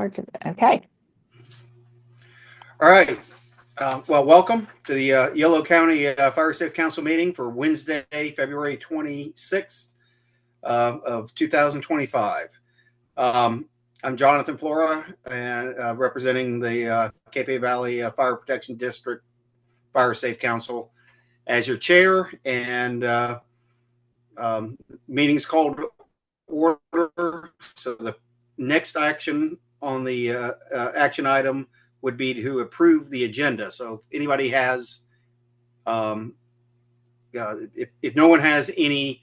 forward to that. Okay. All right. Well, welcome to the Yolo County Fire Safe Council meeting for Wednesday, February 26th of 2025. I'm Jonathan Flora, and representing the Cape Valley Fire Protection District Fire Safe Council as your chair, and meeting's called order. So the next action on the action item would be to approve the agenda. So if anybody has, if no one has any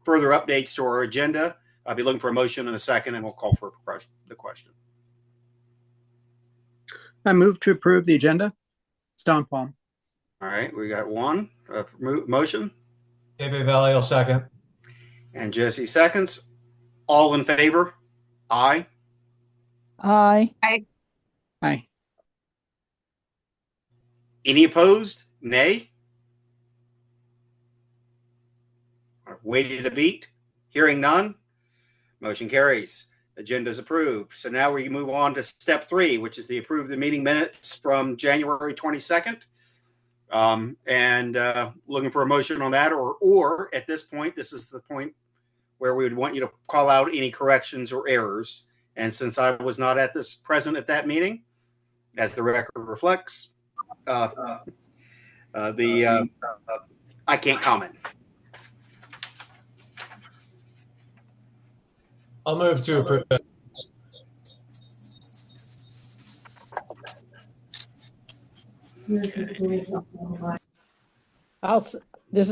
further updates to our agenda, I'll be looking for a motion in a second, and we'll call for the question. I move to approve the agenda. Stone Palm. All right, we got one motion. Cape Valley, I'll second. And Jesse seconds. All in favor? Aye. Aye. Aye. Any opposed? Nay. Waiting to beat. Hearing none. Motion carries. Agenda is approved. So now we move on to step 3, which is to approve the meeting minutes from January 22nd. And looking for a motion on that, or at this point, this is the point where we would want you to call out any corrections or errors. And since I was not present at that meeting, as the record reflects, I can't comment. I'll move to approve it. This is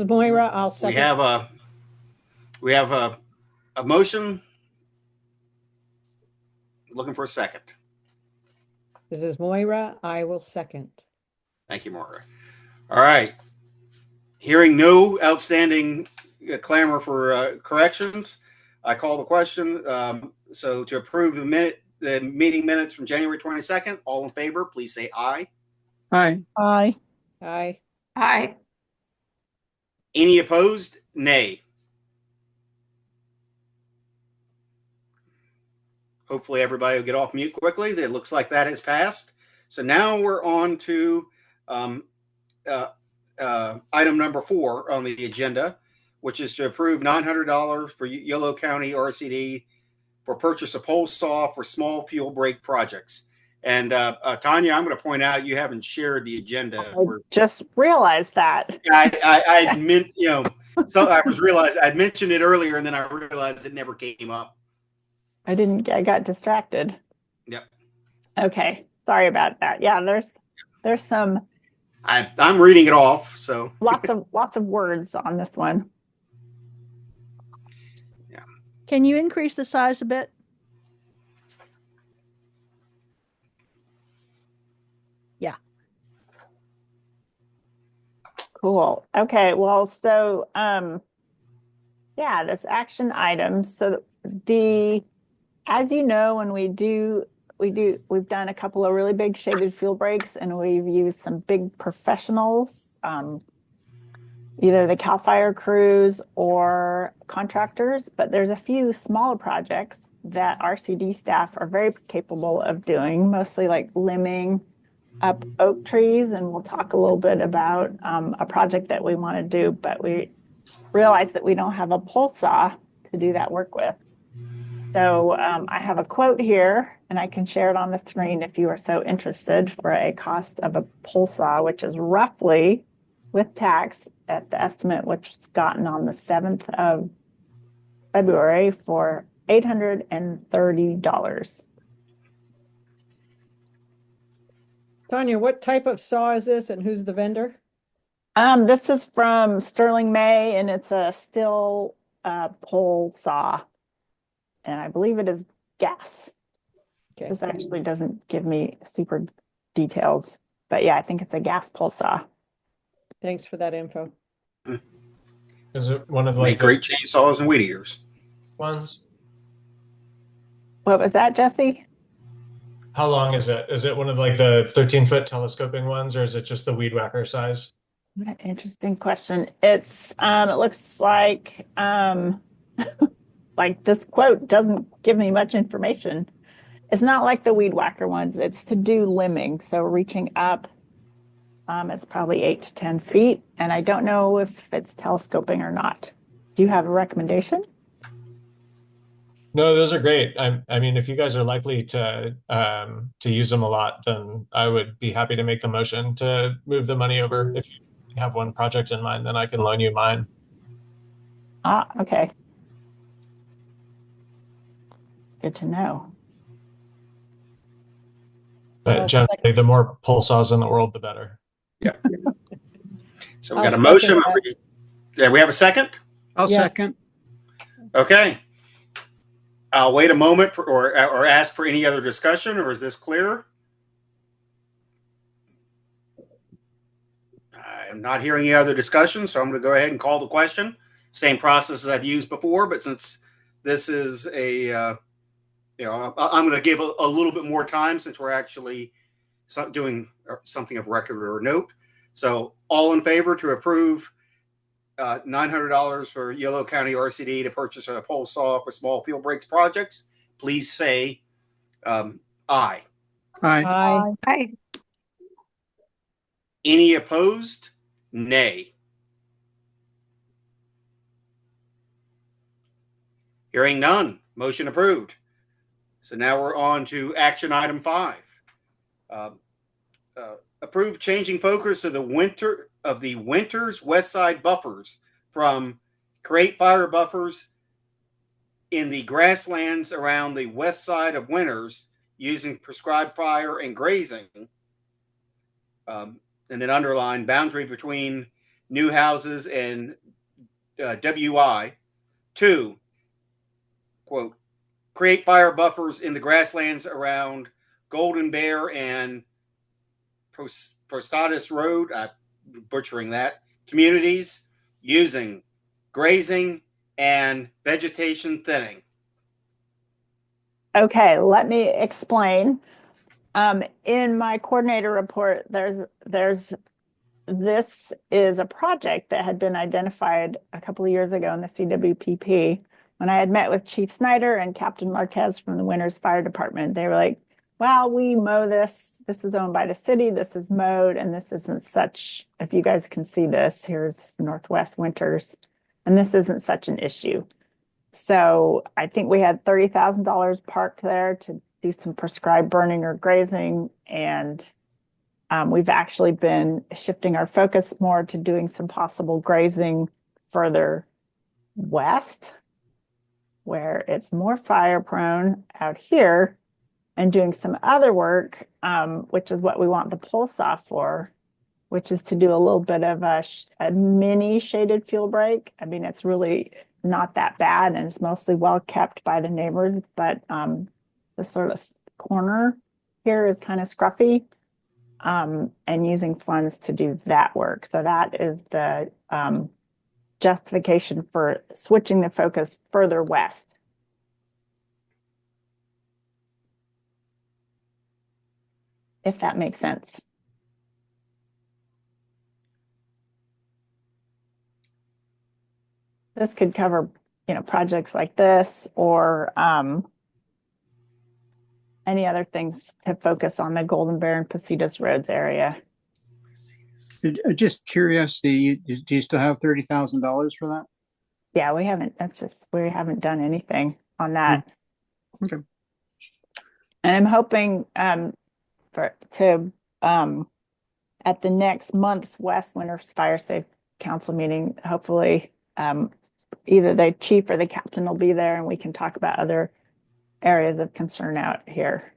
Moira. I'll second. We have a motion. Looking for a second. This is Moira. I will second. Thank you, Moira. All right. Hearing no outstanding clamor for corrections, I call the question. So to approve the meeting minutes from January 22nd, all in favor, please say aye. Aye. Aye. Aye. Aye. Any opposed? Nay. Hopefully everybody will get off mute quickly. It looks like that has passed. So now we're on to item number 4 on the agenda, which is to approve $900 for Yolo County RCD for purchase of pole saw for small fuel break projects. And Tanya, I'm going to point out you haven't shared the agenda. I just realized that. I meant, so I realized I'd mentioned it earlier, and then I realized it never came up. I got distracted. Yep. Okay. Sorry about that. Yeah, there's some. I'm reading it off. So lots of words on this one. Yeah. Can you increase the size a bit? Yeah. Cool. Okay. Well, so this action item. So as you know, when we've done a couple of really big shaded fuel breaks, and we've used some big professionals, either the CAL FIRE crews or contractors, but there's a few smaller projects that RCD staff are very capable of doing, mostly like limbing up oak trees. And we'll talk a little bit about a project that we want to do, but we realized that we don't have a pole saw to do that work with. So I have a quote here, and I can share it on the screen if you are so interested, for a cost of a pole saw, which is roughly, with tax, at the estimate which was gotten on the 7th of February, for $830. Tanya, what type of saw is this, and who's the vendor? This is from Sterling May, and it's a steel pole saw. And I believe it is gas. Okay. This actually doesn't give me super details, but yeah, I think it's a gas pole saw. Thanks for that info. Is it one of Make great chainsaws and weed eaters ones? What was that, Jesse? How long is it? Is it one of the 13-foot telescoping ones, or is it just the weed whacker size? What an interesting question. It's it looks like like this quote doesn't give me much information. It's not like the weed whacker ones. It's to do limbing. So reaching up, it's probably 8 to 10 feet. And I don't know if it's telescoping or not. Do you have a recommendation? No, those are great. I mean, if you guys are likely to use them a lot, then I would be happy to make the motion to move the money over. If you have one project in mind, then I can loan you mine. Ah, okay. Good to know. But generally, the more pole saws in the world, the better. Yeah. So we I'll got a motion. second that. Yeah, we have a second. I'll Yes. second. Okay. I'll wait a moment or ask for any other discussion, or is this clear? I'm not hearing any other discussion, so I'm going to go ahead and call the question. Same process as I've used before, but since this is I'm going to give a little bit more time since we're actually doing something of record or note. So all in favor to approve $900 for Yolo County RCD to purchase a pole saw for small field breaks projects, please say aye. Aye. Aye. Any opposed? Nay. Hearing none. Motion approved. So now we're on to action item 5. Approve changing focus of the Winters West Side buffers from create fire buffers in the grasslands around the west side of Winters using prescribed fire and grazing. And then underline boundary between new houses and WI. 2, quote, create fire buffers in the grasslands around Golden Bear and Prostatus Road, butchering that, communities using grazing and vegetation thinning. Okay, let me explain. In my coordinator report, this is a project that had been identified a couple of years ago in the CWPP. When I had met with Chief Snyder and Captain Marquez from the Winters Fire Department, they were like, well, we mow this. This is owned by the city. This is mowed, and this isn't such, if you guys can see this, here's Northwest Winters, and this isn't such an issue. So I think we had $30,000 parked there to do some prescribed burning or grazing. And we've actually been shifting our focus more to doing some possible grazing further west, where it's more fire prone out here, and doing some other work, which is what we want the pole saw for, which is to do a little bit of a mini shaded fuel break. I mean, it's really not that bad, and it's mostly well kept by the neighbors, but the sort of corner here is kind of scruffy, and using funds to do that work. So that is the justification for switching the focus further west. If that makes sense. This could cover, projects like this or any other things to focus on the Golden Bear and Positas Roads area. Just curiosity, do you still have $30,000 for that? Yeah, we haven't done anything on that. Okay. And I'm hoping at the next month's West Winters Fire Safe Council meeting, hopefully either the chief or the captain will be there and we can talk about other areas of concern out here.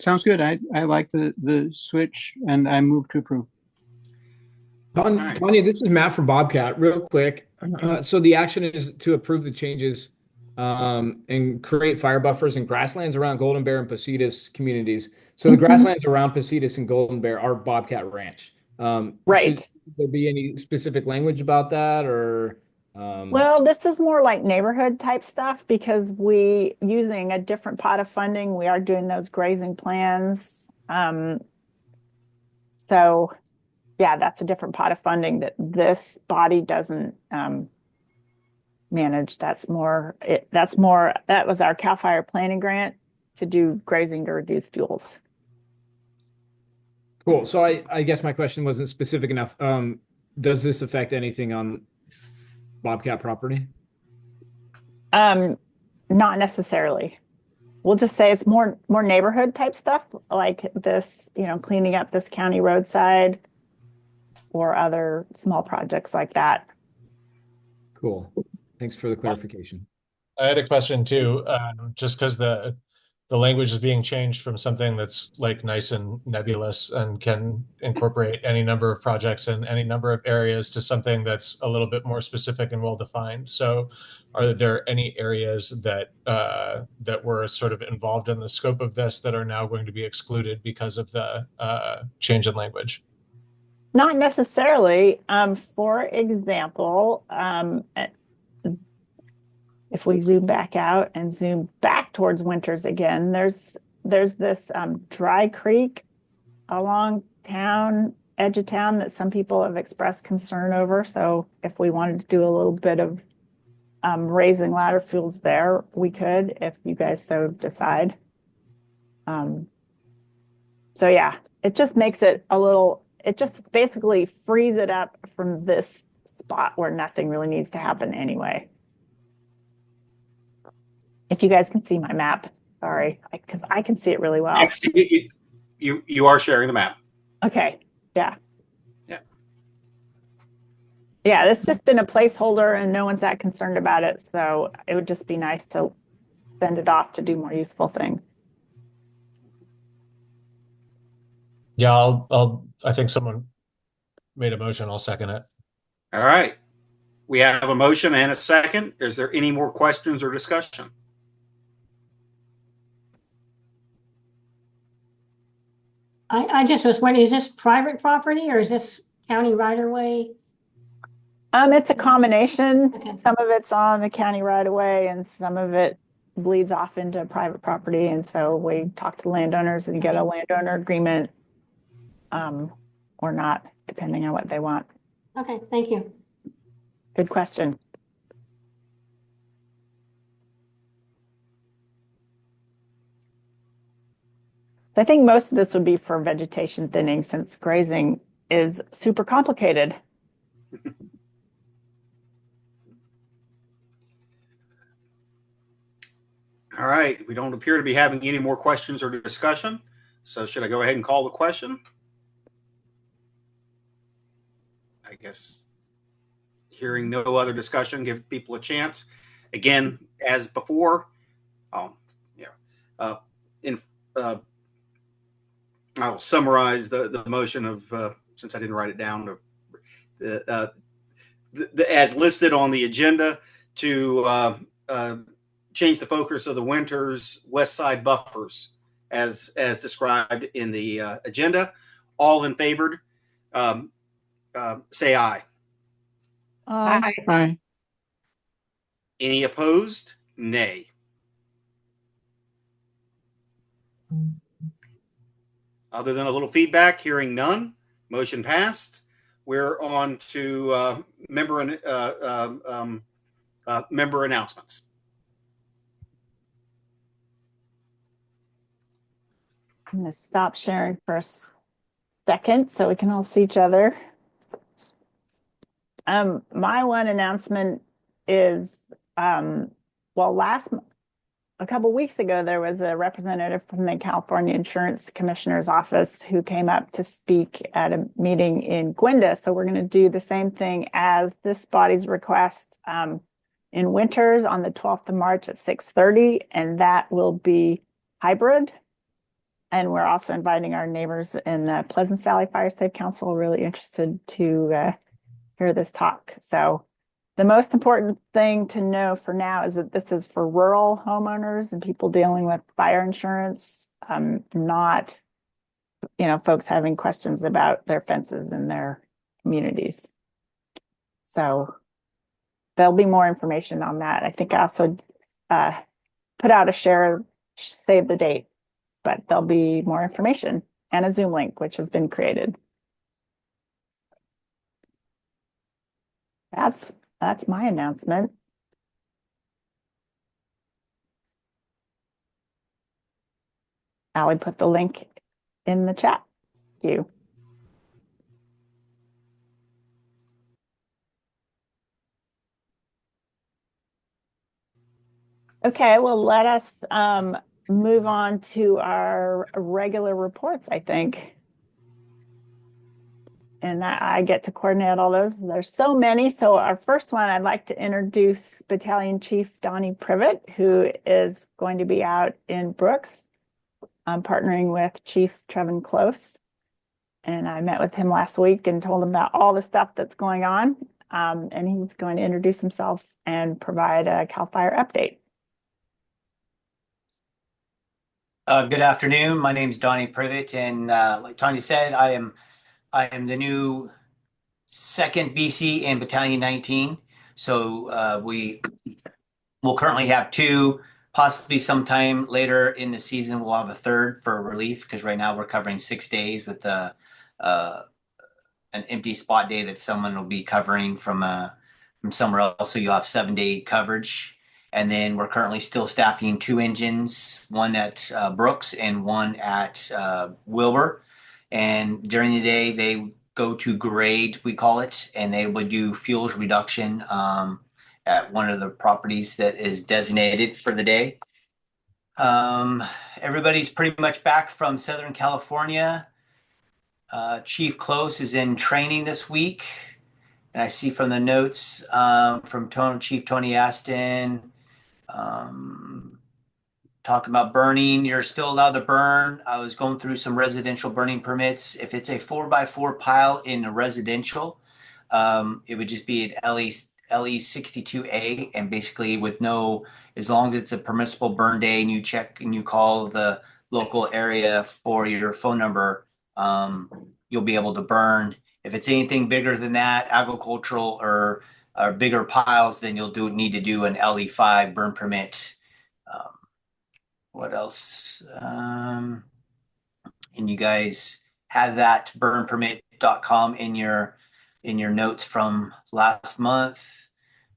Sounds good. I like the switch and I move to approve. Tanya, this is Matt from Bobcat. Real quick. So the action is to approve the changes and create fire buffers and grasslands around Golden Bear and Positas communities. So the grasslands around Positas and Golden Bear are Bobcat Ranch. Right. Should there be any specific language about that or? Well, this is more like neighborhood type stuff because using a different pot of funding, we are doing those grazing plans. So yeah, that's a different pot of funding that this body doesn't manage. That was our CAL FIRE planning grant to do grazing to reduce fuels. Cool. So I guess my question wasn't specific enough. Does this affect anything on Bobcat property? Not necessarily. We'll just say it's more neighborhood type stuff like this, cleaning up this county roadside or other small projects like that. Cool. Thanks for the clarification. I had a question too, just because the language is being changed from something that's like nice and nebulous and can incorporate any number of projects in any number of areas to something that's a little bit more specific and well defined. So, are there any areas that that were sort of involved in the scope of this that are now going to be excluded because of the change in language? Not necessarily. For example, if we zoom back out and zoom back towards Winters again, there's this dry creek along town, edge of town, that some people have expressed concern over. So if we wanted to do a little bit of raising ladder fields there, we could, if you guys so decide. So yeah, it just makes it it just basically frees it up from this spot where nothing really needs to happen anyway. If you guys can see my map, sorry, because I can see it really well. Yes, you are sharing the map. Okay, yeah. Yeah. Yeah, this just been a placeholder and no one's that concerned about it. So it would just be nice to send it off to do more useful things. Yeah, I think someone made a motion. I'll second it. All right. We have a motion and a second. Is there any more questions or discussion? I just was wondering, is this private property or is this county right of way? It's a combination. Okay. Some of it's on the county right of way and some of it bleeds off into private property. And so we talk to landowners and get a landowner agreement, or not, depending on what they want. Okay, thank you. Good question. I think most of this would be for vegetation thinning since grazing is super complicated. All right. We don't appear to be having any more questions or discussion. So should I go ahead and call the question? I guess hearing no other discussion, give people a chance. Again, as before, I'll summarize the motion of, since I didn't write it down, as listed on the agenda to change the focus of the Winters West Side buffers as described in the agenda. All in favor, say aye. Aye. Any opposed? Nay. Other than a little feedback, hearing none, motion passed. We're on to member announcements. I'm going to stop sharing for a second so we can all see each other. My one announcement is, a couple weeks ago, there was a representative from the California Insurance Commissioner's office who came up to speak at a meeting in Gwenda. So we're going to do the same thing as this body's request in Winters on the 12th of March at 6:30, and that will be hybrid. And we're also inviting our neighbors in the Pleasance Valley Fire Safe Council, really interested to hear this talk. So the most important thing to know for now is that this is for rural homeowners and people dealing with fire insurance, not, folks having questions about their fences in their communities. So there'll be more information on that. I think I also put out a save the date, but there'll be more information and a Zoom link, which has been created. That's my announcement. Allie put the link in the chat. Thank you. Okay, well, let us move on to our regular reports, I think. And I get to coordinate all those. There's so many. So our first one, I'd like to introduce Battalion Chief Donnie Privet, who is going to be out in Brooks. I'm partnering with Chief Trevin Close. And I met with him last week and told him about all the stuff that's going on. And he's going to introduce himself and provide a CAL FIRE update. Good afternoon. My name is Donnie Privet, and like Tanya said, I am the new second BC in Battalion 19. So we will currently have two, possibly sometime later in the season we'll have a third for relief, because right now we're covering 6 days with an empty spot day that someone will be covering from somewhere else. So you'll have 7 day coverage. And then we're currently still staffing two engines, one at Brooks and one at Wilbur. And during the day, they go to grade, we call it, and they would do fuels reduction at one of the properties that is designated for the day. Everybody's pretty much back from Southern California. Chief Close is in training this week. And I see from the notes from Chief Tony Aston, talking about burning. You're still allowed to burn. I was going through some residential burning permits. If it's a 4x4 pile in a residential, it would just be an LE 62A, and basically with no, as long as it's a permissible burn day and you check and you call the local area for your phone number, you'll be able to burn. If it's anything bigger than that, agricultural or bigger piles, then you'll need to do an LE5 burn permit. What else? And you guys had that burnpermit.com in your notes from last month.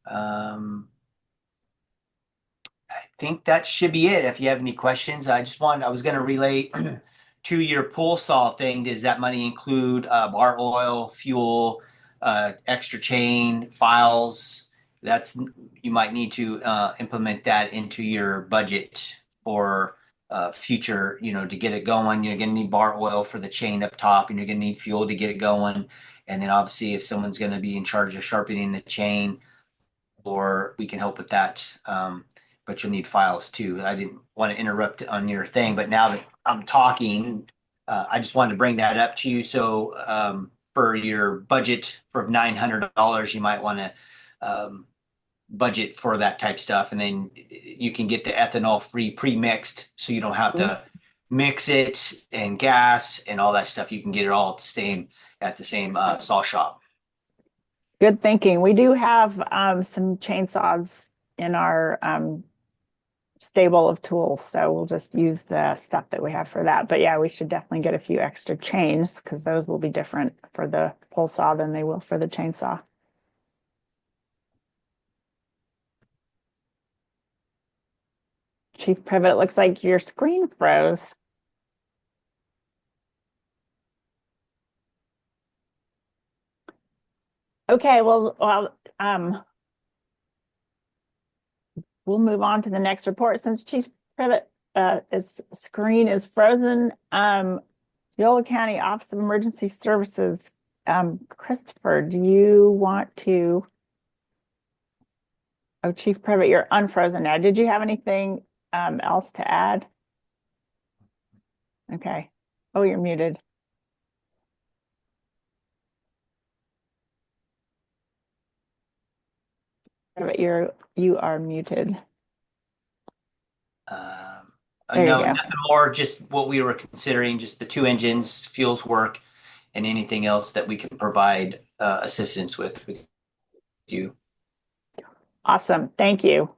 I think that should be it. If you have any questions, I was going to relate to your pool saw thing. Does that money include bar oil, fuel, extra chain, files? You might need to implement that into your budget for future, to get it going. You're going to need bar oil for the chain up top, and you're going to need fuel to get it going. And then obviously if someone's going to be in charge of sharpening the chain, or we can help with that. But you'll need files too. I didn't want to interrupt on your thing, but now that I'm talking, I just wanted to bring that up to you. So for your budget for $900, you might want to budget for that type stuff, and then you can get the ethanol free pre-mixed, so you don't have to mix it and gas and all that stuff. You can get it all at the same saw shop. Good thinking. We do have some chainsaws in our stable of tools, so we'll just use the stuff that we have for that. But yeah, we should definitely get a few extra chains, because those will be different for the pole saw than they will for the chainsaw. Chief Privet, it looks like your screen froze. Okay, well, we'll move on to the next report. Since Chief Privet, his screen is frozen, Yolo County Office of Emergency Services, Christopher, do you want to? Oh, Chief Privet, you're unfrozen now. Did you have anything else to add? Okay. Oh, you're muted. But you are muted. There No, you go. nothing more, just what we were considering, just the two engines, fuels work, and anything else that we can provide assistance with you. Awesome. Thank you.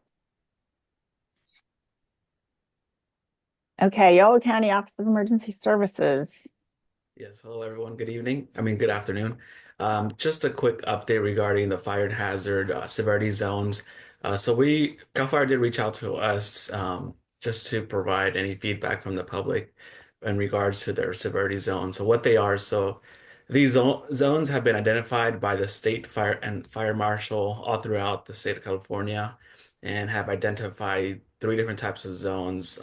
Okay, Yolo County Office of Emergency Services. Yes, hello everyone. Good evening. Good afternoon. Just a quick update regarding the fire and hazard severity zones. So CAL FIRE did reach out to us just to provide any feedback from the public in regards to their severity zones. So what they are, so these zones have been identified by the state fire and fire marshal all throughout the state of California and have identified three different types of zones,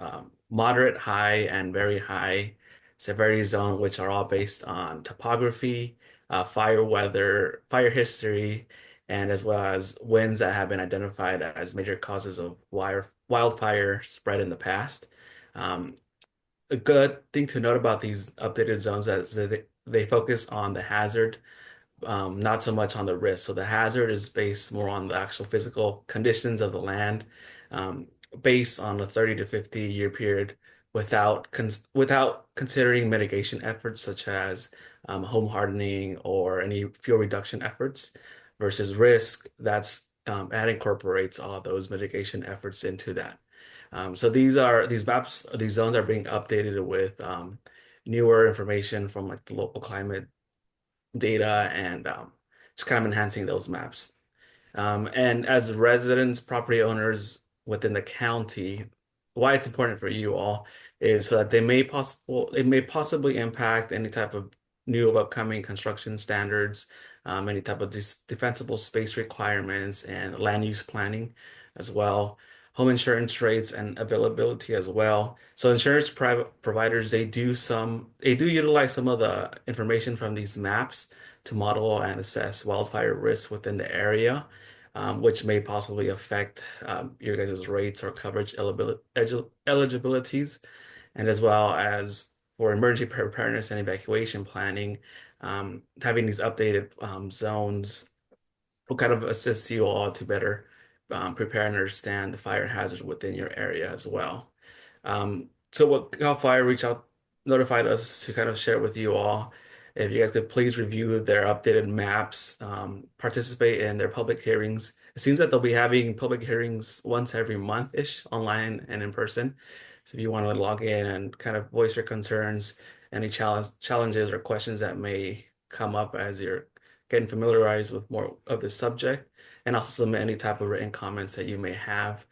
moderate, high, and very high severity zone, which are all based on topography, fire weather, fire history, and as well as winds that have been identified as major causes of wildfire spread in the past. Um, a good thing to note about these updated zones is that they focus on the hazard, not so much on the risk. So the hazard is based more on the actual physical conditions of the land, um, based on a 30 to 50 year period without considering mitigation efforts such as home hardening or any fuel reduction efforts versus risk that incorporates all those mitigation efforts into that. So these maps, these zones are being updated with newer information from like the local climate data and just kind of enhancing those maps. And as residents, property owners within the county, why it's important for you all is so that it may possibly impact any type of new upcoming construction standards, any type of defensible space requirements and land use planning as well, home insurance rates and availability as well. So insurance providers, they do utilize some of the information from these maps to model and assess wildfire risks within the area, which may possibly affect your guys' rates or coverage eligibilities, and as well as for emergency preparedness and evacuation planning, having these updated zones will kind of assist you all to better prepare and understand the fire hazard within your area as well. So what Cal Fire notified us to kind of share with you all. If you guys could please review their updated maps, participate in their public hearings. It seems that they'll be having public hearings once every month-ish, online and in person. So if you want to log in and kind of voice your concerns, any challenges or questions that may come up as you're getting familiarized with more of the subject, and also submit any type of written comments that you may have.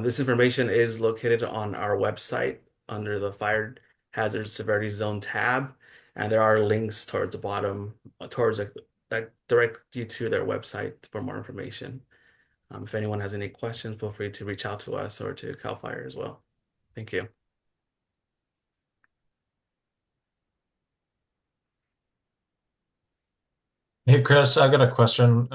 This information is located on our website under the Fire Hazard Severity Zone tab, and there are links towards the bottom that direct you to their website for more information. If anyone has any questions, feel free to reach out to us or to CAL FIRE as well. Thank you. Hey, Chris, I got a question.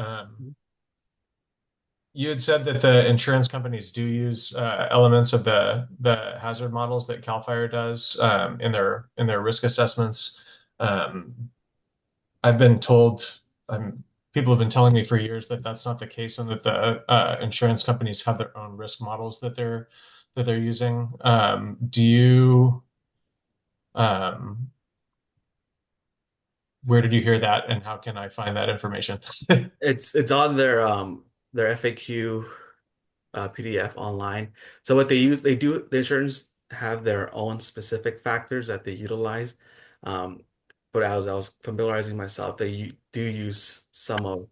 You had said that the insurance companies do use elements of the hazard models that CAL FIRE does in their risk assessments. I've been told, people have been telling me for years that that's not the case, and that the insurance companies have their own risk models that they're using. Where did you hear that, and how can I find that information? It's on their FAQ PDF online. So what the insurance have their own specific factors that they utilize. Um, but as I was familiarizing myself, they do use some of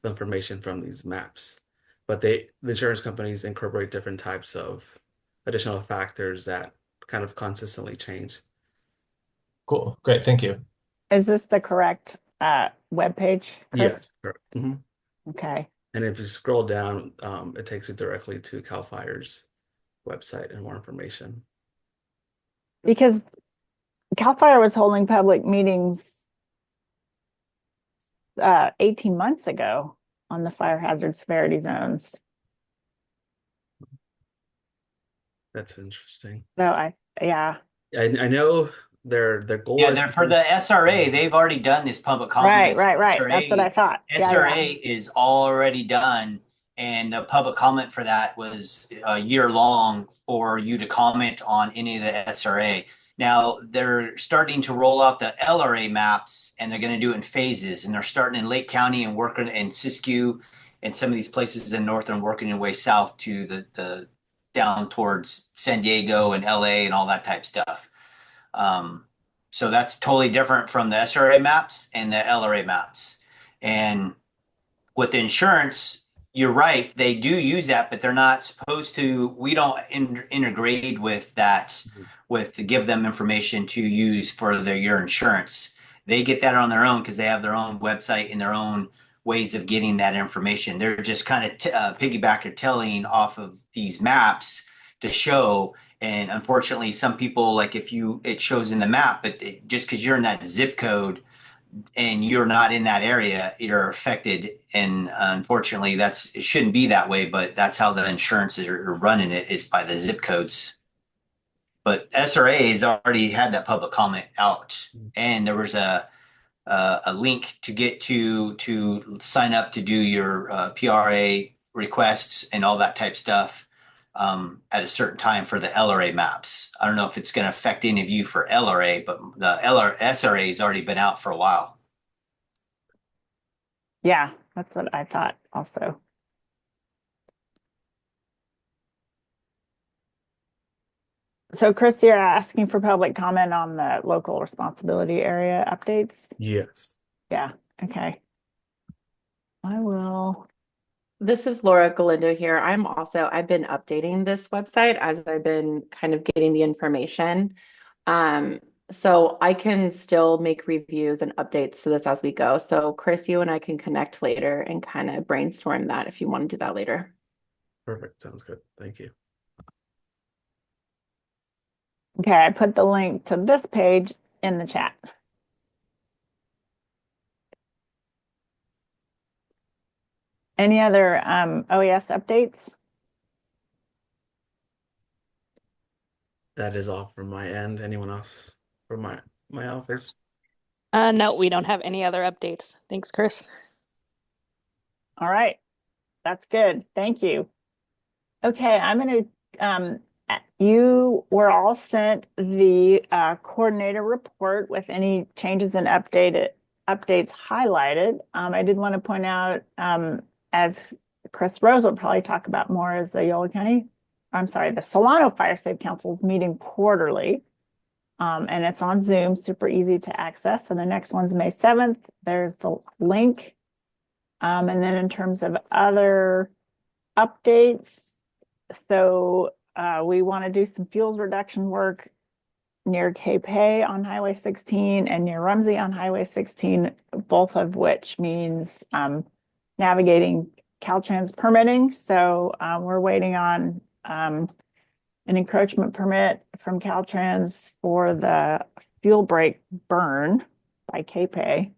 the information from these maps. But the insurance companies incorporate different types of additional factors that kind of consistently change. Cool, great, thank you. Is this the correct webpage, Chris? Yes. Correct. Mhm. Okay. And if you scroll down, it takes you directly to CAL FIRE's website and more information. Because CAL FIRE was holding public meetings 18 months ago on the fire hazard severity zones. That's interesting. So yeah. I know their goal Yeah, is they're for the SRA. They've already done this public comment. Right. That's what I thought. SRA is already done, and the public comment for that was a year long for you to comment on any of the SRA. Now they're starting to roll out the LRA maps, and they're going to do it in phases. And they're starting in Lake County and working in Siskiyou and some of these places in north and working their way south to the down towards San Diego and LA and all that type stuff. So that's totally different from the SRA maps and the LRA maps. And with the insurance, you're right. They do use that, but they're not supposed to. We don't integrate with that, with to give them information to use for your insurance. They get that on their own because they have their own website and their own ways of getting that information. They're just kind of piggyback or telling off of these maps to show. And unfortunately, some people, like if it shows in the map, but just because you're in that zip code and you're not in that area, you're affected. And unfortunately, it shouldn't be that way, but that's how the insurances are running it, is by the zip codes. But SRA has already had that public comment out, and there was a link to get to sign up to do your PRA requests and all that type stuff at a certain time for the LRA maps. I don't know if it's going to affect any of you for LRA, but the SRA has already been out for a while. Yeah, that's what I thought also. So Chris, you're asking for public comment on the local responsibility area updates? Yes. Yeah, okay. I will. This is Laura Galindo here. I've been updating this website as I've been kind of getting the information. So I can still make reviews and updates to this as we go. So Chris, you and I can connect later and kind of brainstorm that if you want to do that later. Perfect. Sounds good. Thank you. Okay, I put the link to this page in the chat. Any other OES updates? That is all from my end. Anyone else from my office? No, we don't have any other updates. Thanks, Chris. All right, that's good. Thank you. Okay, I'm going to, you were all sent the coordinator report with any changes and updates highlighted. I did want to point out, as Chris Rose will probably talk about more, as the the Solano Fire Safe Council is meeting quarterly. And it's on Zoom, super easy to access. And the next one's May 7th. There's the link. And then in terms of other updates, so we want to do some fuels reduction work near Cape Hay on Highway 16 and near Rumsey on Highway 16, both of which means navigating Caltrans permitting. So we're waiting on an encroachment permit from Caltrans for the fuel break burn by Cape Hay.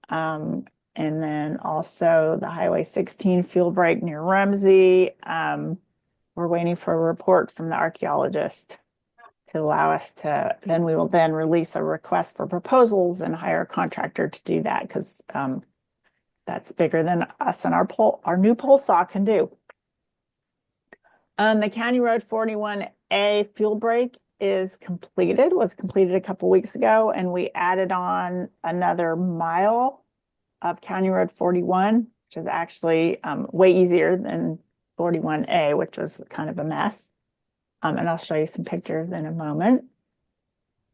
And then also the Highway 16 fuel break near Rumsey. We're waiting for a report from the archaeologist to allow us to, then we will then release a request for proposals and hire a contractor to do that, because that's bigger than us and our new pole saw can do. The County Road 41A fuel break was completed a couple weeks ago, and we added on another mile of County Road 41, which is actually way easier than 41A, which was kind of a mess. And I'll show you some pictures in a moment.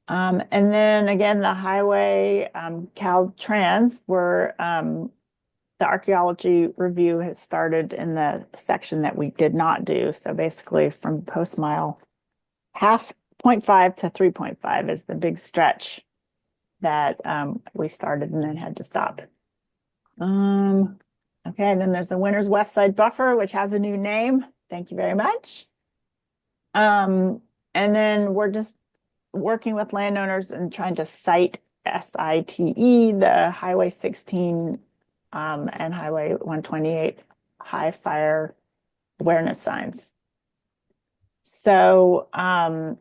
And then again, the highway Caltrans, where the archaeology review has started in the section that we did not do. So basically from post mile 0.5 to 3.5 is the big stretch that we started and then had to stop. Okay, and then there's the Winters West Side Buffer, which has a new name. Thank you very much. And then we're just working with landowners and trying to site the Highway 16 and Highway 128 high fire awareness signs. So now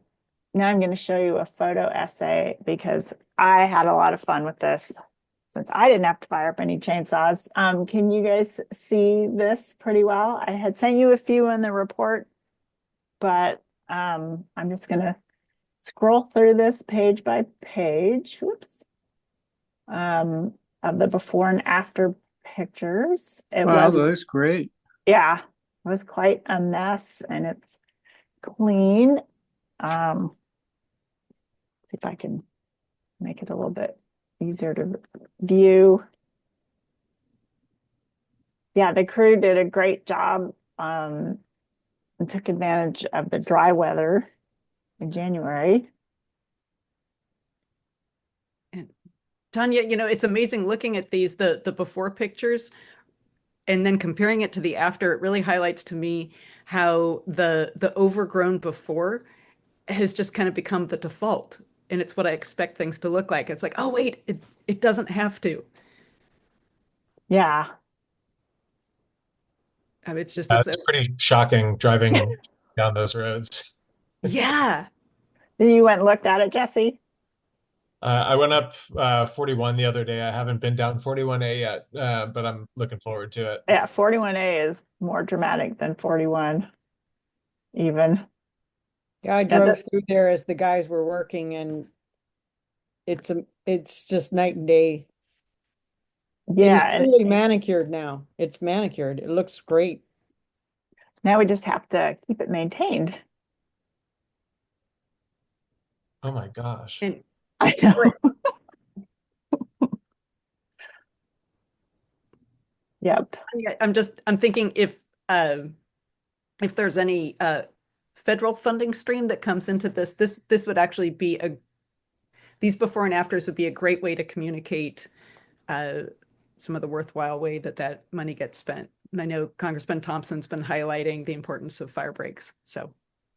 I'm going to show you a photo essay because I had a lot of fun with this since I didn't have to fire up any chainsaws. Can you guys see this pretty well? I had sent you a few in the report, but I'm just going to scroll through this page by page. Whoops. Of the before and after pictures. Wow, that's great. Yeah, it was quite a mess, and it's clean. See if I can make it a little bit easier to view. Yeah, the crew did a great job, and took advantage of the dry weather in January. And Tanya, it's amazing looking at the before pictures and then comparing it to the after. It really highlights to me how the overgrown before has just kind of become the default. And it's what I expect things to look like. It's like, oh wait, it doesn't have to. Yeah. It's just It's pretty shocking driving down those roads. yeah. You went and looked at it, Jesse? I went up 41 the other day. I haven't been down 41A yet, but I'm looking forward to it. Yeah, 41A is more dramatic than 41 even. Yeah, I Yeah, drove through there as the guys were working, and it's just night and day. It is yeah, and truly manicured now. It's manicured. It looks great. now we just have to keep it maintained. Oh my gosh. And I know. Yep. I'm thinking if there's any federal funding stream that comes into this would actually be these before and afters would be a great way to communicate uh, some of the worthwhile way that money gets spent. And I know Congressman Thompson's been highlighting the importance of fire breaks. So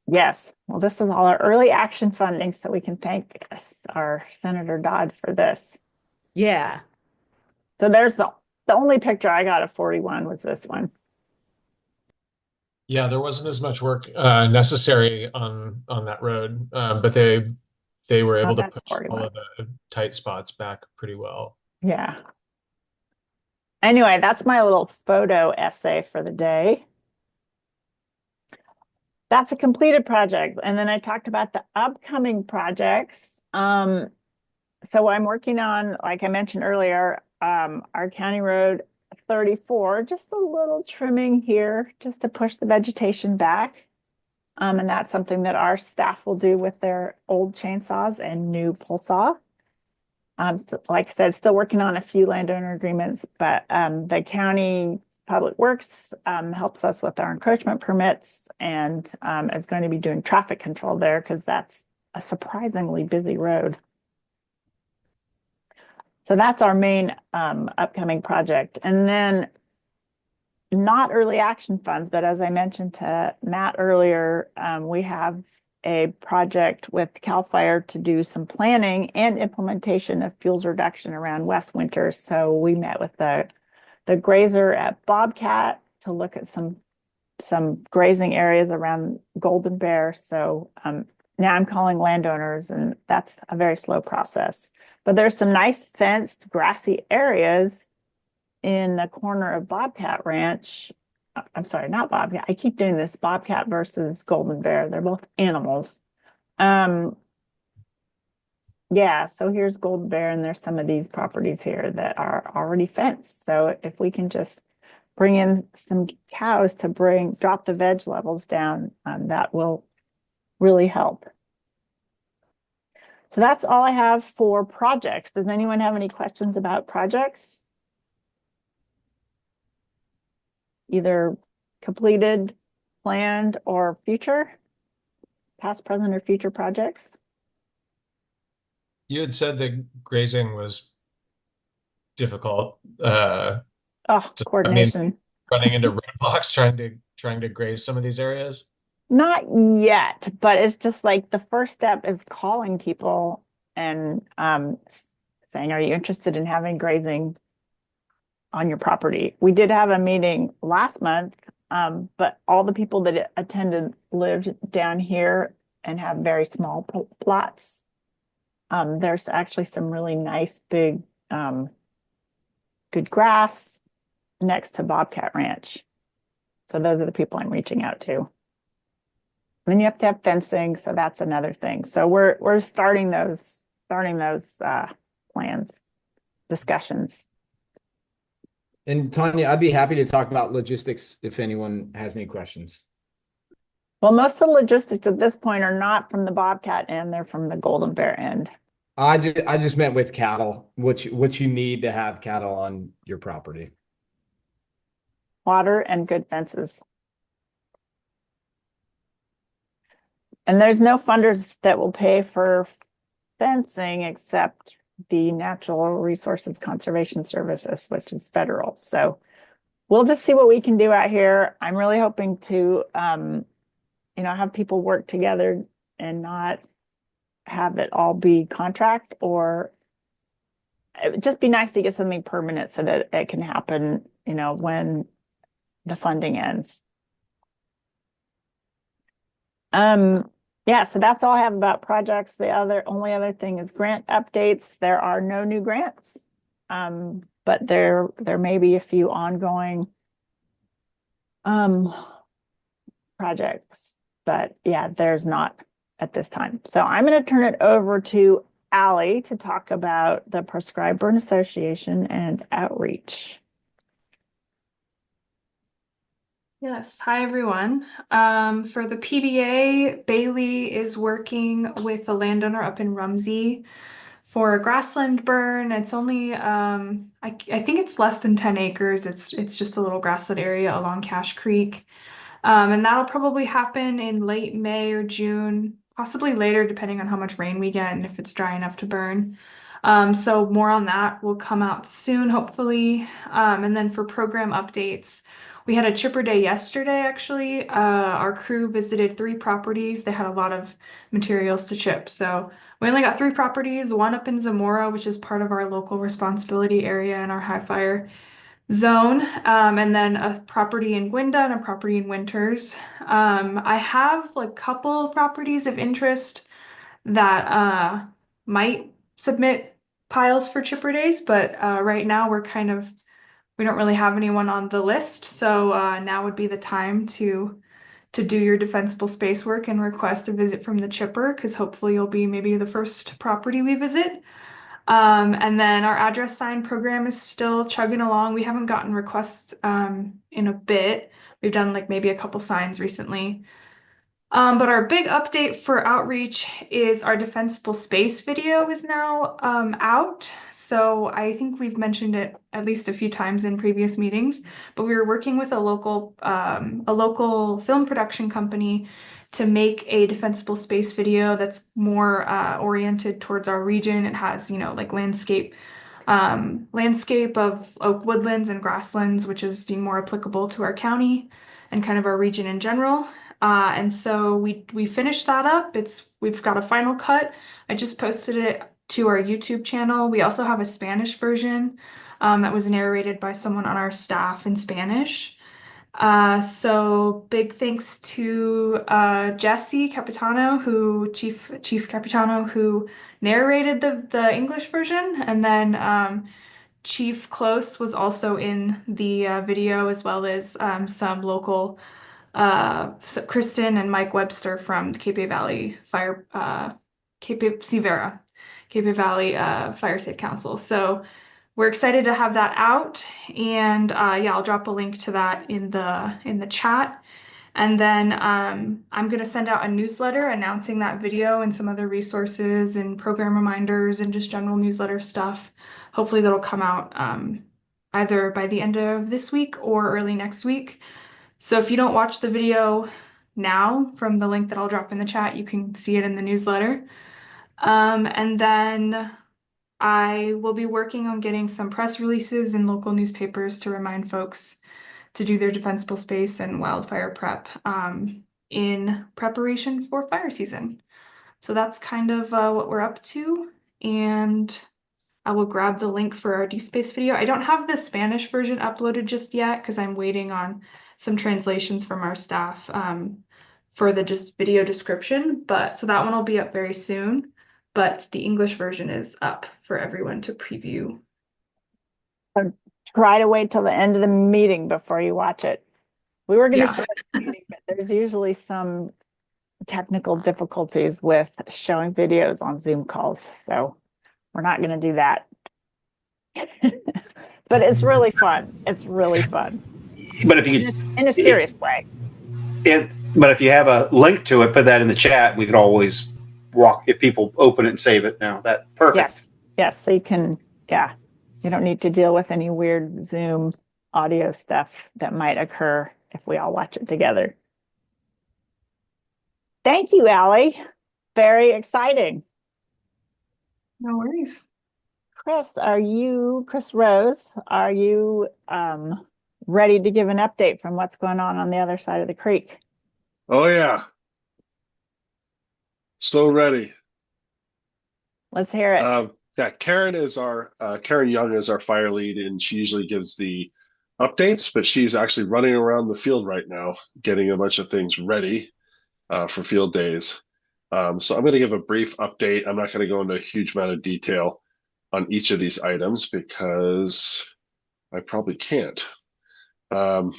Yes. Well, this is all our early action funding, so we can thank our Senator Dodd for this. yeah. So there's the only picture I got of 41 was this one. Yeah, there wasn't as much work necessary on that road, but they were Oh, able to that's push all 41. of the tight spots back pretty well. Yeah. Anyway, that's my little photo essay for the day. That's a completed project. And then I talked about the upcoming projects. So I'm working on, like I mentioned earlier, our County Road 34, just a little trimming here just to push the vegetation back. And that's something that our staff will do with their old chainsaws and new pull saw. So, like I said, still working on a few landowner agreements, but the county public works helps us with our encroachment permits and is going to be doing traffic control there because that's a surprisingly busy road. So that's our main upcoming project. And then not early action funds, but as I mentioned to Matt earlier, we have a project with CAL FIRE to do some planning and implementation of fuels reduction around West Winter. So we met with the grazer at Bobcat to look at some grazing areas around Golden Bear. So now I'm calling landowners, and that's a very slow process. But there's some nice fenced grassy areas in the corner of Bobcat Ranch. I'm sorry, not Bobcat. I keep doing this Bobcat versus Golden Bear. They're both animals. Yeah, so here's Golden Bear, and there's some of these properties here that are already fenced. So if we can just bring in some cows to drop the veg levels down, that will really help. So that's all I have for projects. Does anyone have any questions about projects? Either completed, planned, or future, past, present, or future projects? You had said that grazing was difficult. Oh, I mean, coordination. running into roadblocks trying to graze some of these areas. Not yet, but it's just like the first step is calling people and saying, are you interested in having grazing on your property? We did have a meeting last month, but all the people that attended lived down here and have very small plots. There's actually some really nice big good grass next to Bobcat Ranch. So those are the people I'm reaching out to. Then you have to have fencing, so that's another thing. So we're starting those plans, discussions. And Tanya, I'd be happy to talk about logistics if anyone has any questions. Well, most of the logistics at this point are not from the Bobcat end, they're from the Golden Bear end. I just meant with cattle, what you need to have cattle on your property. water, and good fences. And there's no funders that will pay for fencing except the Natural Resources Conservation Services, which is federal. So we'll just see what we can do out here. I'm really hoping to, have people work together and not have it all be contract, or it would just be nice to get something permanent so that it can happen, when the funding ends. Yeah, so that's all I have about projects. The only other thing is grant updates. There are no new grants, but there may be a few ongoing projects. But yeah, there's not at this time. So I'm going to turn it over to Allie to talk about the Prescribed Burn Association and outreach. Yes, hi everyone. For the PBA, Bailey is working with a landowner up in Rumsey for a grassland burn. It's only, I think it's less than 10 acres. It's just a little grassland area along Cache Creek. And that'll probably happen in late May or June, possibly later, depending on how much rain we get and if it's dry enough to burn. So more on that will come out soon, hopefully. And then for program updates, we had a chipper day yesterday, actually. Our crew visited 3 properties. They had a lot of materials to chip. So we only got 3 properties, one up in Zamora, which is part of our local responsibility area in our high fire zone, and then a property in Gwenda and a property in Winters. I have a couple properties of interest that might submit piles for chipper days, but right now we don't really have anyone on the list. So now would be the time to do your defensible space work and request a visit from the chipper, because hopefully you'll be maybe the first property we visit. And then our address sign program is still chugging along. We haven't gotten requests in a bit. We've done maybe a couple signs recently. But our big update for outreach is our defensible space video is now out. So I think we've mentioned it at least a few times in previous meetings, but we were working with a local film production company to make a defensible space video that's more oriented towards our region. It has, landscape of oak woodlands and grasslands, which is more applicable to our county and kind of our region in general. And so we finished that up. We've got a final cut. I just posted it to our YouTube channel. We also have a Spanish version that was narrated by someone on our staff in Spanish. So big thanks to Jesse Capitano, Chief Capitano, who narrated the English version, and then Chief Close was also in the video, as well as some local Kristen and Mike Webster from the Cape Valley Fire Fire Safe Council. So we're excited to have that out, and yeah, I'll drop a link to that in the chat. And then I'm going to send out a newsletter announcing that video and some other resources and program reminders and just general newsletter stuff. Hopefully that'll come out either by the end of this week or early next week. So if you don't watch the video now from the link that I'll drop in the chat, you can see it in the newsletter. And then I will be working on getting some press releases in local newspapers to remind folks to do their defensible space and wildfire prep in preparation for fire season. So that's kind of what we're up to. And I will grab the link for our DSpace video. I don't have the Spanish version uploaded just yet because I'm waiting on some translations from our staff for the just video description. But so that one will be up very soon. But the English version is up for everyone to preview. Try to wait till the end of the meeting before you watch it. We were going to show it at the meeting, but there's usually some technical difficulties with showing videos on Zoom calls. So we're not going to do that. But it's really fun. It's really fun. But if you in a serious way. But if you have a link to it, put that in the chat. We could always walk if people open it and save it. Now that perfect. Yes. So you can, yeah. You don't need to deal with any weird Zoom audio stuff that might occur if we all watch it together. Thank you, Allie. Very exciting. No worries. Chris Rose, are you ready to give an update from what's going on the other side of the creek? Oh yeah. So ready. Let's hear it. Yeah, Karen Young is our fire lead, and she usually gives the updates, but she's actually running around the field right now, getting a bunch of things ready for field days. So I'm going to give a brief update. I'm not going to go into a huge amount of detail on each of these items because I probably can't. And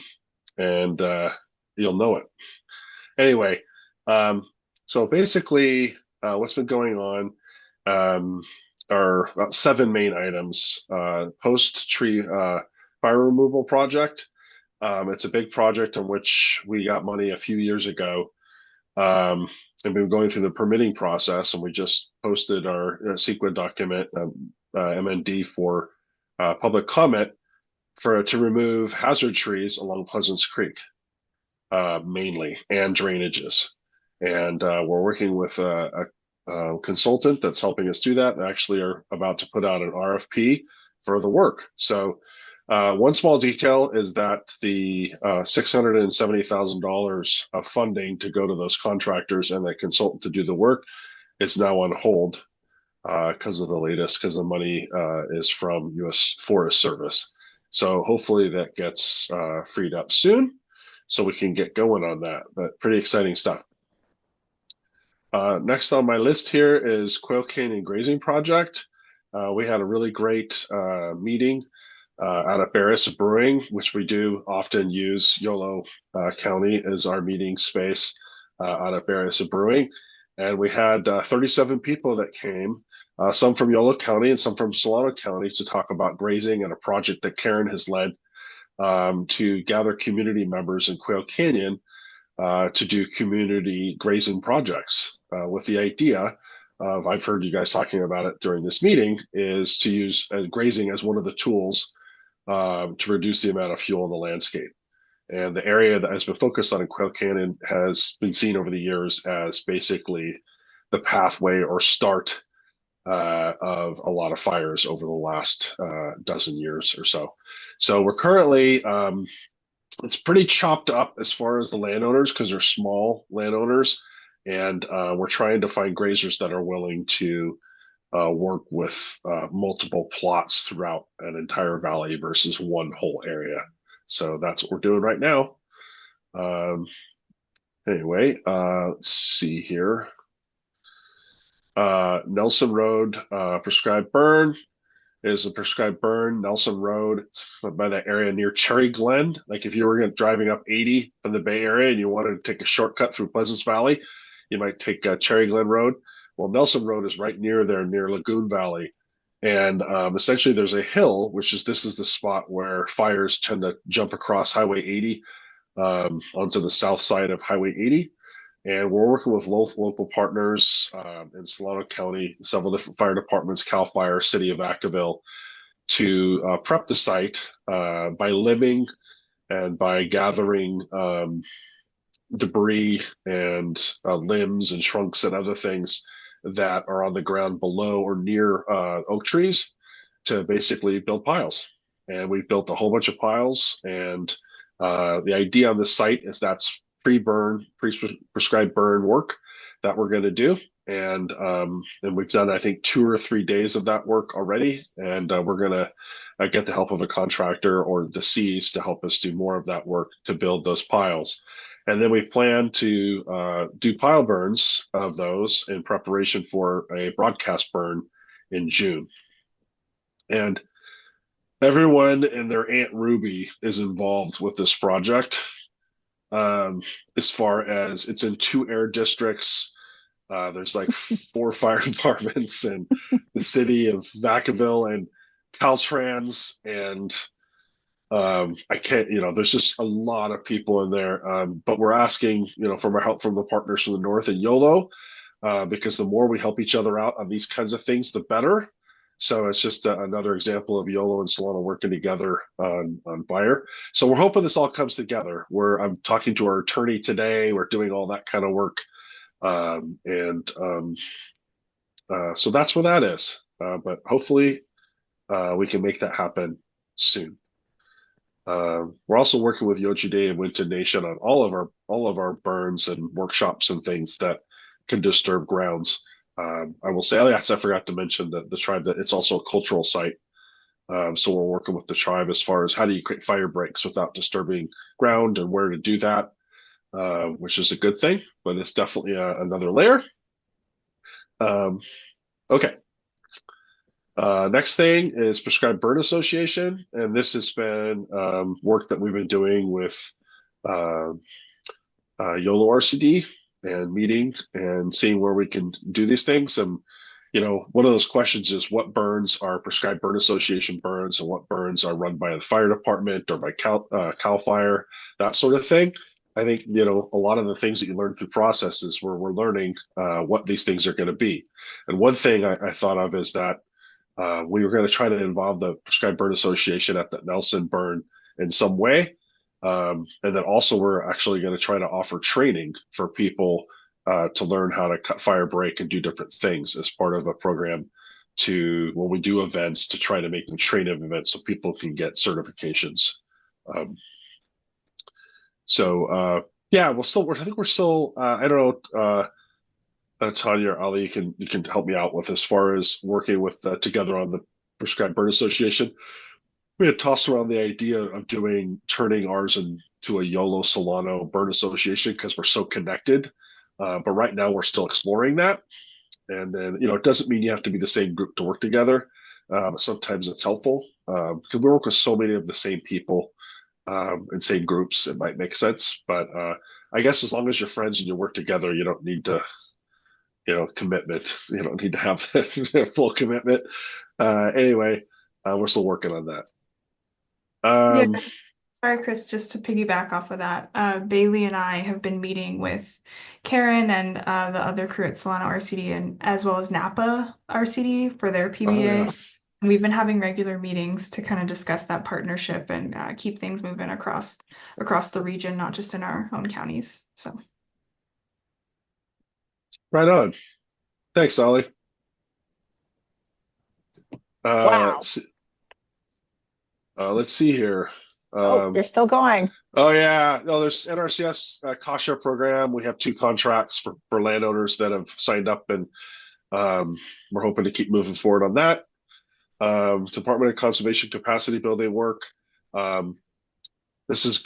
you'll know it. Anyway, so basically, what's been going on are about 7 main items. Post-tree fire removal project. It's a big project on which we got money a few years ago. And we've been going through the permitting process, and we just posted our CEQA document, MND, for public comment to remove hazard trees along Pleasants Creek, mainly, and drainages. And we're working with a consultant that's helping us do that, and actually are about to put out an RFP for the work. So one small detail is that the $670,000 of funding to go to those contractors and the consultant to do the work is now on hold because the money is from U.S. Forest Service. So hopefully that gets freed up soon so we can get going on that. But pretty exciting stuff. Next on my list here is Quail Canyon Grazing Project. We had a really great meeting out at Barris Brewing, which we do often use Yolo County as our meeting space out at Barris Brewing. And we had 37 people that came, some from Yolo County and some from Solano County, to talk about grazing and a project that Karen has led to gather community members in Quail Canyon to do community grazing projects with the idea of, I've heard you guys talking about it during this meeting, is to use grazing as one of the tools to reduce the amount of fuel in the landscape. And the area that has been focused on in Quail Canyon has been seen over the years as basically the pathway or start of a lot of fires over the last dozen years or so. So we're currently, it's pretty chopped up as far as the landowners because they're small landowners. And we're trying to find grazers that are willing to work with multiple plots throughout an entire valley versus one whole area. So that's what we're doing right now. Anyway, let's see here. Nelson Road prescribed burn is a prescribed burn. Nelson Road, it's by that area near Cherry Glen. Like if you were driving up 80 from the Bay Area and you wanted to take a shortcut through Pleasants Valley, you might take Cherry Glen Road. Well, Nelson Road is right near there, near Lagoon Valley. And essentially there's a hill, this is the spot where fires tend to jump across Highway 80 onto the south side of Highway 80. And we're working with local partners in Solano County, several different fire departments, CAL FIRE, City of Vacaville, to prep the site by limbing and by gathering debris and limbs and trunks and other things that are on the ground below or near oak trees to basically build piles. And we've built a whole bunch of piles. And the idea on this site is that's pre-burn, prescribed burn work that we're going to do. And we've done, I think, 2 or 3 days of that work already. And we're going to get the help of a contractor or the Cs to help us do more of that work to build those piles. And then we plan to do pile burns of those in preparation for a broadcast burn in June. And everyone and their Aunt Ruby is involved with this project. As far as it's in 2 air districts, there's like 4 fire departments in the city of Vacaville and Caltrans, and I can't, there's just a lot of people in there. But we're asking, for more help from the partners from the north and Yolo, because the more we help each other out on these kinds of things, the better. So it's just another example of Yolo and Solana working together on fire. So we're hoping this all comes together. I'm talking to our attorney today. We're doing all that kind of work. So that's where that is. But hopefully we can make that happen soon. We're also working with Yoji Day and Winton Nation on all of our burns and workshops and things that can disturb grounds. I will say, yes, I forgot to mention that the tribe, that it's also a cultural site. So we're working with the tribe as far as how do you create fire breaks without disturbing ground and where to do that, which is a good thing, but it's definitely another layer. Okay. Next thing is Prescribed Burn Association, and this has been work that we've been doing with YOLO RCD and meeting and seeing where we can do these things. And one of those questions is what burns are Prescribed Burn Association burns, and what burns are run by the fire department or by Cal Fire, that sort of thing. I think a lot of the things that you learn through processes where we're learning what these things are going to be. And one thing I thought of is that we were going to try to involve the Prescribed Burn Association at the Nelson burn in some way. And then also we're actually going to try to offer training for people to learn how to cut fire break and do different things as part of a program when we do events, to try to make them training events so people can get certifications. Yeah, I think we're still, I don't know, Tanya or Ali, you can help me out with as far as working with together on the Prescribed Burn Association. We had tossed around the idea of turning ours into a YOLO Solano Burn Association because we're so connected. But right now we're still exploring that. And then, it doesn't mean you have to be the same group to work together. But sometimes it's helpful because we work with so many of the same people in same groups. It might make sense. But I guess as long as you're friends and you work together, you don't need to commitment. You don't need to have full commitment. Anyway, we're still working on that. Yeah. Sorry, Chris, just to piggyback off of that, Bailey and I have been meeting with Karen and the other crew at Solana RCD, and as well as Napa RCD for their PBA. Oh, yeah. And we've been having regular meetings to kind of discuss that partnership and keep things moving across the region, not just in our own counties. So. Right on. Thanks, Ollie. Wow. Let's see here. You're still going. Oh yeah, no. There's NRCS CASHA program. We have 2 contracts for landowners that have signed up, and we're hoping to keep moving forward on that. Department of Conservation capacity building work. This is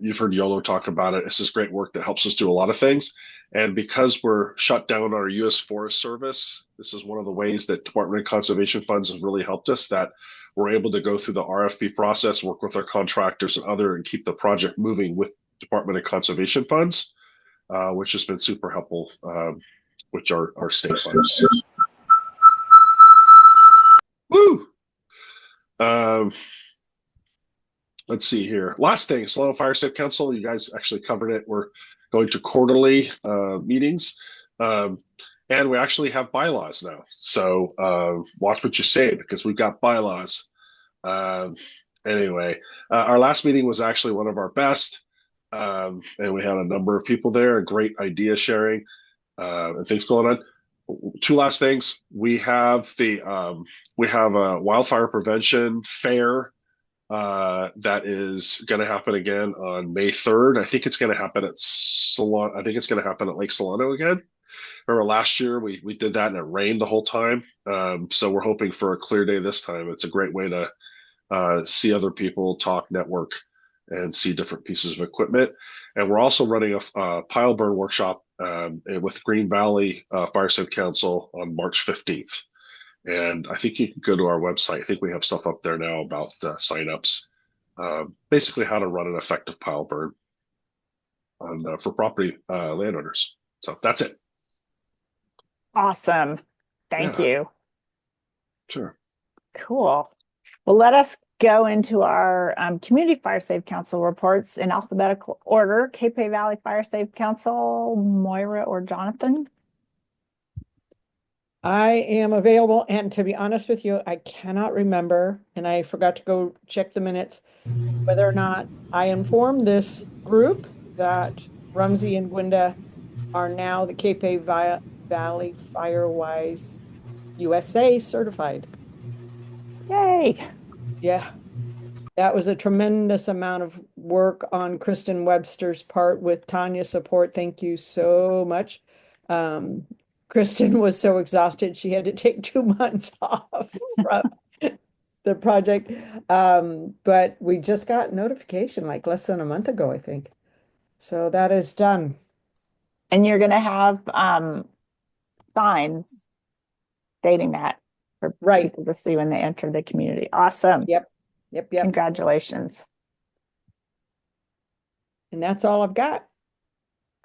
you've heard Yolo talk about it. This is great work that helps us do a lot of things. And because we're shut down our U.S. Forest Service, this is one of the ways that Department of Conservation funds have really helped us, that we're able to go through the RFP process, work with our contractors and keep the project moving with Department of Conservation funds, which has been super helpful, which are our state funds. Woo! Let's see here. Last thing, Solano Fire Safe Council. You guys actually covered it. We're going to quarterly meetings. And we actually have bylaws now. So watch what you say, because we've got bylaws. Anyway, our last meeting was actually one of our best. And we had a number of people there, a great idea sharing and things going on. 2 last things. We have a wildfire prevention fair that is going to happen again on May 3rd. I think it's going to happen at Solano. I think it's going to happen at Lake Solano again. Remember last year we did that and it rained the whole time. So we're hoping for a clear day this time. It's a great way to see other people, talk, network, and see different pieces of equipment. And we're also running a pile burn workshop with Green Valley Fire Safe Council on March 15th. And I think you can go to our website. I think we have stuff up there now about signups, basically how to run an effective pile burn for property landowners. So that's it. Awesome. Thank you. Sure. Cool. Well, let us go into our Community Fire Safe Council reports in alphabetical order. Cape Valley Fire Safe Council, Moira or Jonathan? I am available, and to be honest with you, I cannot remember, and I forgot to go check the minutes, whether or not I informed this group that Rumsey and Gwenda are now the Valley Firewise USA certified. Yay. Yeah. That was a tremendous amount of work on Kristen Webster's part with Tanya's support. Thank you so much. Kristen was so exhausted, she had to take 2 months off from the project. But we just got notification like less than a month ago, I think. So that is done. And you're going to have signs stating that for people to see when they enter the community. Awesome. Yep. Congratulations. And that's all I've got.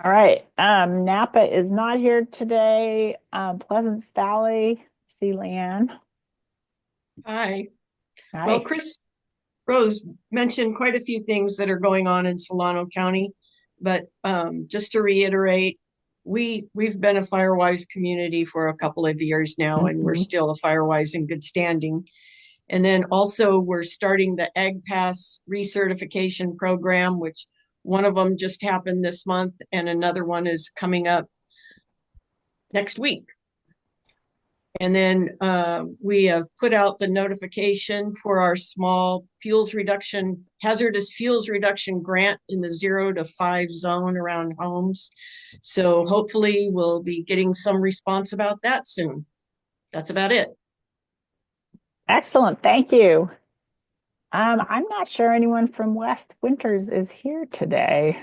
All right. Napa is not here today. Pleasant Valley, see Leanne. Hi. Hi. Well, Chris Rose mentioned quite a few things that are going on in Solano County, but just to reiterate, we've been a Firewise community for a couple of years now, and we're still a Firewise in good standing. And then also we're starting the Ag Pass recertification program, which one of them just happened this month, and another one is coming up next week. And then we have put out the notification for our small hazardous fuels reduction grant in the 0 to 5 zone around homes. So hopefully we'll be getting some response about that soon. That's about it. Excellent. Thank you. I'm not sure anyone from West Winters is here today.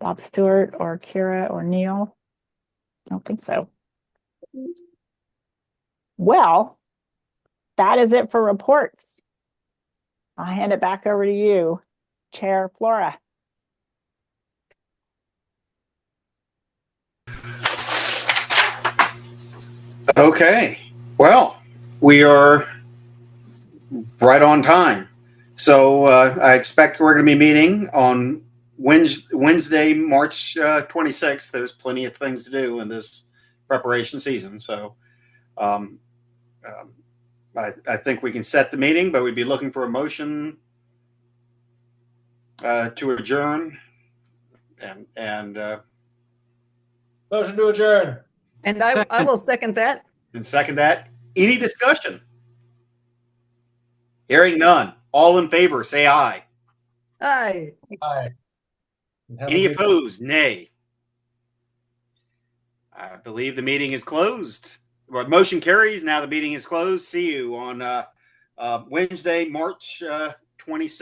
Bob Stewart or Kira or Neil? I don't think so. Well, that is it for reports. I'll hand it back over to you, Chair Flora. Okay. Well, we are right on time. So I expect we're going to be meeting on Wednesday, March 26th. There's plenty of things to do in this preparation season. So I think we can set the meeting, but we'd be looking for a motion to adjourn. And motion to adjourn. And I will second that. And second that. Any discussion? Hearing none. All in favor, say aye. Aye. Aye. Any opposed? Nay. I believe the meeting is closed. Well, motion carries. Now the meeting is closed. See you on Wednesday, March 26th.